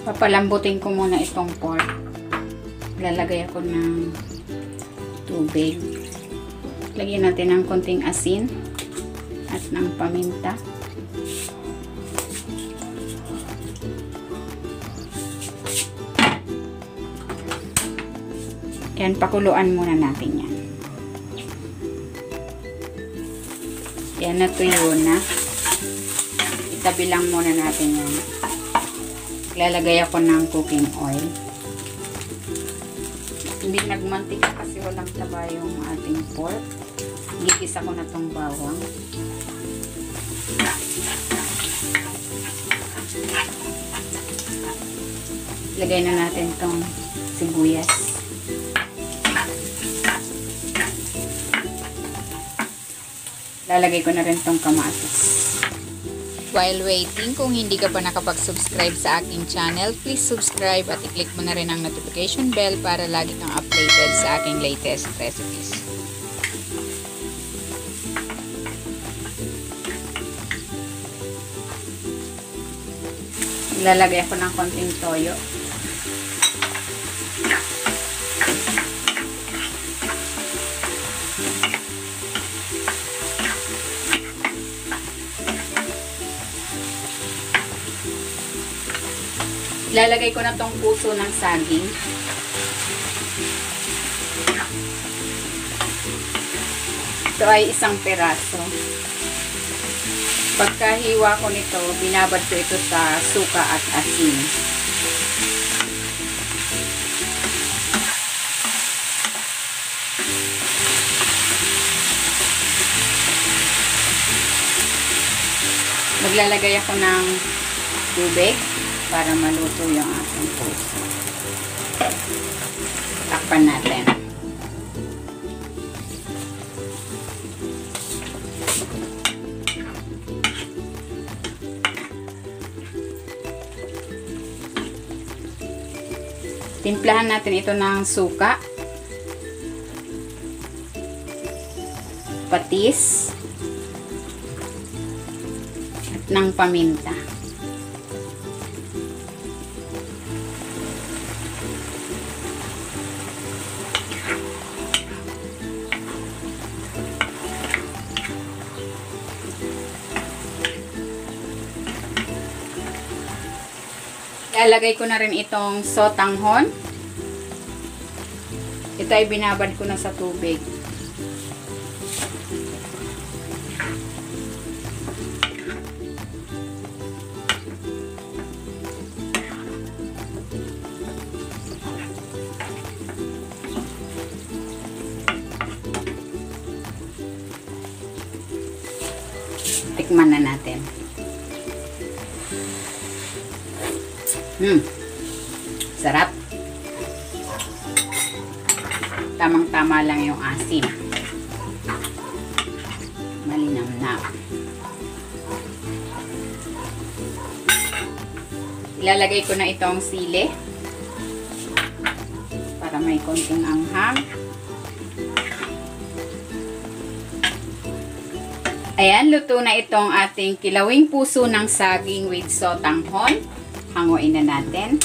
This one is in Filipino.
Papalambutin ko muna itong pork. Lalagay ako ng tubig. Lagyan natin ng konting asin at ng paminta. Yan, pakuluan muna natin yan. Yan, natuyo na. Itabi lang muna natin yan. Lalagay ako ng cooking oil. Hindi nagmantika kasi walang taba yung ating pork. Gigisa ko na tong bawang. Lagay na natin tong sibuyas. Lalagay ko na rin tong kamatis. While waiting, kung hindi ka pa nakapag-subscribe sa aking channel, please subscribe at i-click mo na rin ang notification bell para lagi kang updated sa aking latest recipes. Lalagay ako ng konting toyo. Ilalagay ko na tong puso ng saging. Ito ay isang peraso. Pagkahiwa ko nito, binabad ko ito sa suka at asin. Maglalagay ako ng tubig para maluto yung ating puso. Takpan natin. Timplahan natin ito ng suka, patis, at ng paminta. Lalagay ko na rin itong sotanghon. Ito ay binabad ko na sa tubig. Tikman na natin. Sarap. Tamang-tama lang yung asim. Malinamnam. Ilalagay ko na itong sili para may konting anghang. Ayan, luto na itong ating kilawing puso ng saging with sotanghon. Hanguin na natin.